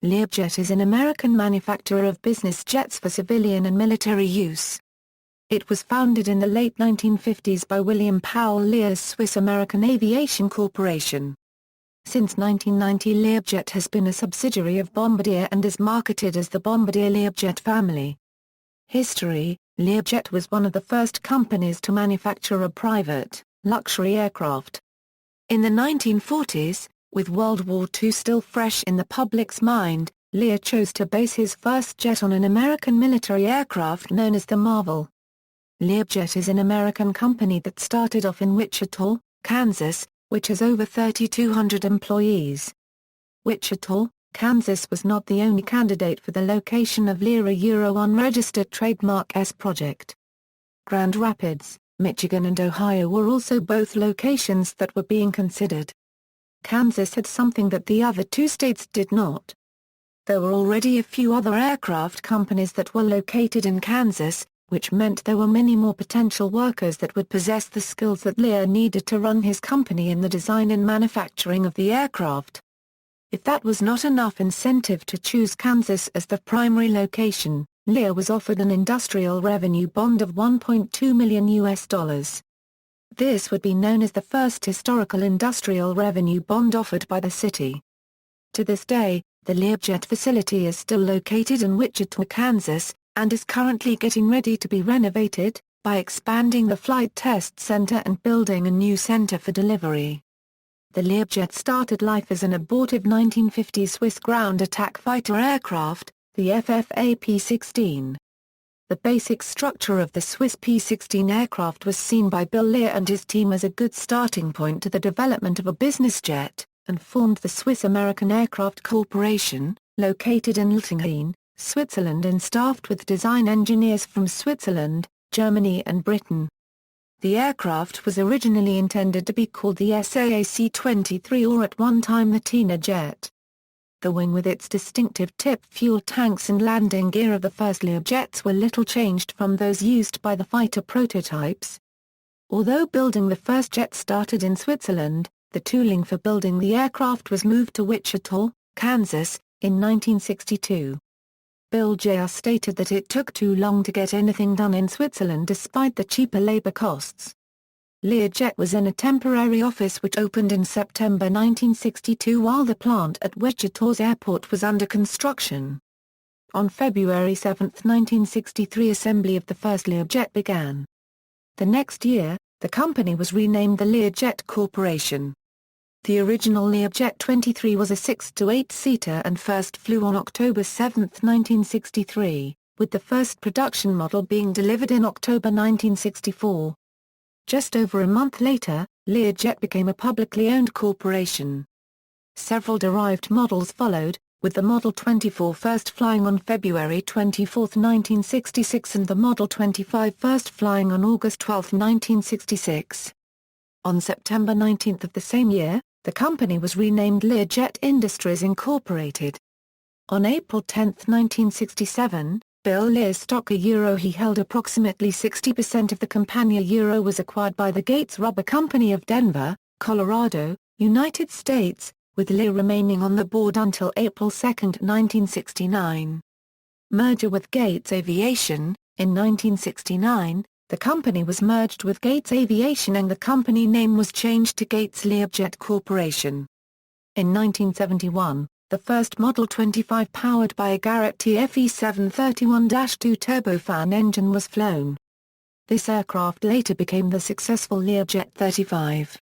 Learjet is an American manufacturer of business jets for civilian and military use. It was founded in the late 1950s by William Powell Lear's Swiss American Aviation Corporation. Since 1990, Learjet has been a subsidiary of Bombardier and is marketed as the Bombardier Learjet Family. History: Learjet was one of the first companies to manufacture a private, luxury aircraft. In the 1940s, with World War II still fresh in the public's mind, Lear chose to base his first jet on an American military aircraft known as the Marvel. Learjet is an American company that started off in Wichita, Kansas, which has over 3,200 employees. Wichita, Kansas was not the only candidate for the location of Lear a unregistered trademark S project. Grand Rapids, Michigan and Ohio were also both locations that were being considered. Kansas had something that the other two states did not. There were already a few other aircraft companies that were located in Kansas, which meant there were many more potential workers that would possess the skills that Lear needed to run his company in the design and manufacturing of the aircraft. If that was not enough incentive to choose Kansas as the primary location, Lear was offered an industrial revenue bond of $1.2 million. This would be known as the first historical industrial revenue bond offered by the city. To this day, the Learjet facility is still located in Wichita, Kansas, and is currently getting ready to be renovated, by expanding the flight test center and building a new center for delivery. The Learjet started life as an abortive 1950 Swiss ground attack fighter aircraft, the FFA P-16. The basic structure of the Swiss P-16 aircraft was seen by Bill Lear and his team as a good starting point to the development of a business jet, and formed the Swiss American Aircraft Corporation, located in Lutingen, Switzerland and staffed with design engineers from Switzerland, Germany and Britain. The aircraft was originally intended to be called the SAAC-23 or at one time the Tina jet. The wing with its distinctive tip fuel tanks and landing gear of the first Learjets were little changed from those used by the fighter prototypes. Although building the first jet started in Switzerland, the tooling for building the aircraft was moved to Wichita, Kansas, in 1962. Bill Jr. stated that it took too long to get anything done in Switzerland despite the cheaper labor costs. Learjet was in a temporary office which opened in September 1962 while the plant at Wichita's airport was under construction. On February 7, 1963, assembly of the first Learjet began. The next year, the company was renamed the Learjet Corporation. The original Learjet 23 was a 6- to 8-seater and first flew on October 7, 1963, with the first production model being delivered in October 1964. Just over a month later, Learjet became a publicly owned corporation. Several derived models followed, with the Model 24 first flying on February 24, 1966 and the Model 25 first flying on August 12, 1966. On September 19 of the same year, the company was renamed Learjet Industries Incorporated. On April 10, 1967, Bill Lear's stock he held approximately 60% of the company was acquired by the Gates Rubber Company of Denver, Colorado, United States, with Lear remaining on the board until April 2, 1969. Merger with Gates Aviation: in 1969, the company was merged with Gates Aviation and the company name was changed to Gates Learjet Corporation. In 1971, the first Model 25 powered by a Garrett TFE 731-2 turbofan engine was flown. This aircraft later became the successful Learjet 35.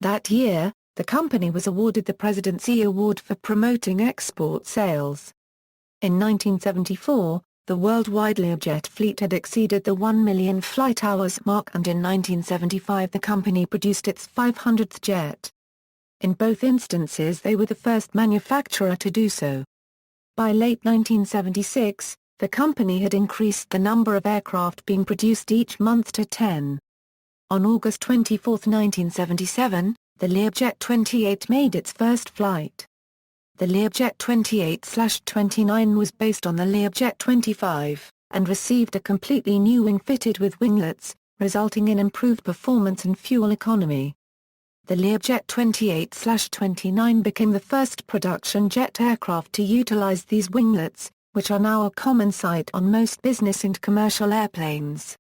That year, the company was awarded the Presidency Award for promoting export sales. In 1974, the worldwide Learjet fleet had exceeded the 1 million flight hours mark and in 1975 the company produced its 500th jet. In both instances they were the first manufacturer to do so. By late 1976, the company had increased the number of aircraft being produced each month to 10. On August 24, 1977, the Learjet 28 made its first flight. The Learjet 28/29 was based on the Learjet 25, and received a completely new wing fitted with winglets, resulting in improved performance and fuel economy. the Learjet 28/29 became the first production jet aircraft to utilize these winglets, which are now a common sight on most business and commercial airplanes.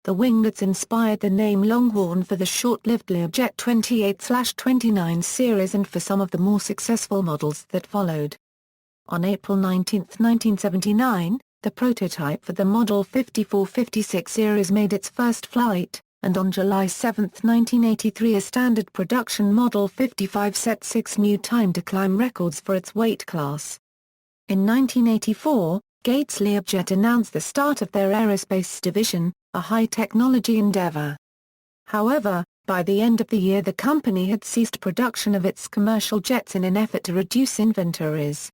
The winglets inspired the name Longhorn for the short-lived Learjet 28/29 series and for some of the more successful models that followed. On April 19, 1979, the prototype for the Model 5456 series made its first flight, and on July 7, 1983 a standard production Model 55 set 6 new time-to-climb records for its weight class. In 1984, Gates Learjet announced the start of their aerospace division, a high-technology endeavor. However, by the end of the year the company had ceased production of its commercial jets in an effort to reduce inventories.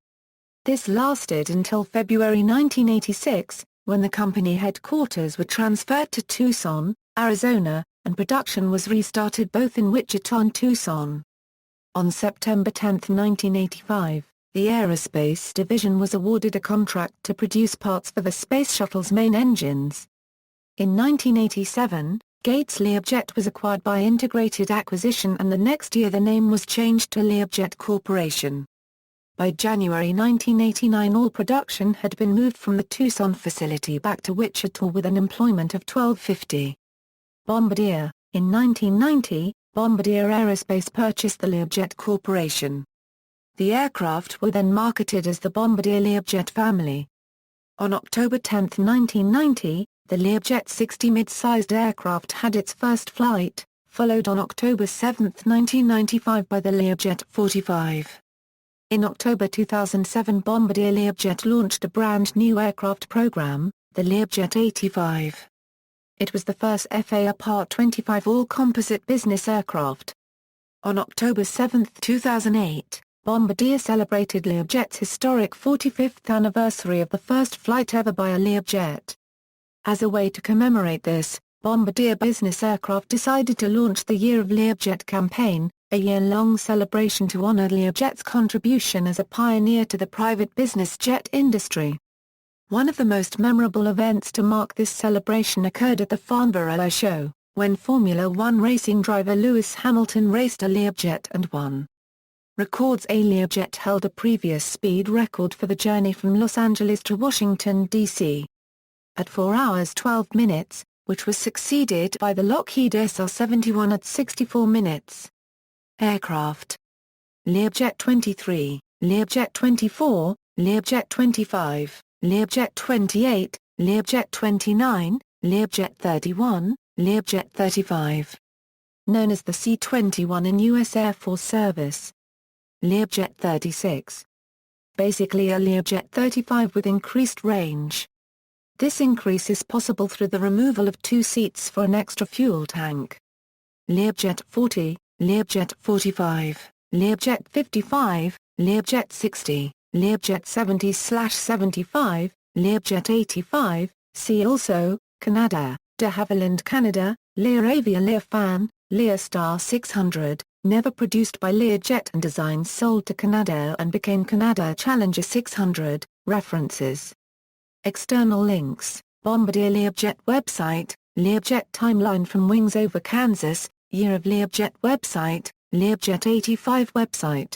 This lasted until February 1986, when the company headquarters were transferred to Tucson, Arizona, and production was restarted both in Wichita and Tucson. On September 10, 1985, the Aerospace Division was awarded a contract to produce parts for the Space Shuttle's main engines. In 1987, Gates Learjet was acquired by Integrated Acquisition and the next year the name was changed to Learjet Corporation. By January 1989 all production had been moved from the Tucson facility back to Wichita with an employment of 1250. Bombardier. In 1990, Bombardier Aerospace purchased the Learjet Corporation. The aircraft were then marketed as the Bombardier Learjet Family. On October 10, 1990, the Learjet 60 mid-sized aircraft had its first flight, followed on October 7, 1995 by the Learjet 45. In October 2007 Bombardier Learjet launched a brand new aircraft program, the Learjet 85. It was the first FAA Part 25 all-composite business aircraft. On October 7, 2008, Bombardier celebrated Learjet's historic 45th anniversary of the first flight ever by a Learjet. As a way to commemorate this, Bombardier Business Aircraft decided to launch the Year of Learjet campaign, a year-long celebration to honor Learjet's contribution as a pioneer to the private business jet industry. One of the most memorable events to mark this celebration occurred at the Farnborough Air Show, when Formula One racing driver Lewis Hamilton raced a Learjet and won. Records. A Learjet held a previous speed record for the journey from Los Angeles to Washington, D.C. at 4 hours 12 minutes, which was succeeded by the Lockheed SR-71 at 64 minutes. Aircraft: Learjet 23, Learjet 24, Learjet 25, Learjet 28, Learjet 29, Learjet 31, Learjet 35. Known as the C-21 in U.S. Air Force service. Learjet 36. Basically a Learjet 35 with increased range. This increase is possible through the removal of 2 seats for an extra fuel tank. Learjet 40, Learjet 45, Learjet 55, Learjet 60, Learjet 70/75, Learjet 85, see also, Canadair, de Havilland Canada, Lear Avia Lear Fan, Lear Star 600, never produced by Learjet and designs sold to Canadair and became Canadair Challenger 600, references. External links, Bombardier Learjet website, Learjet timeline from wings over Kansas, Year of Learjet website, Learjet 85 website.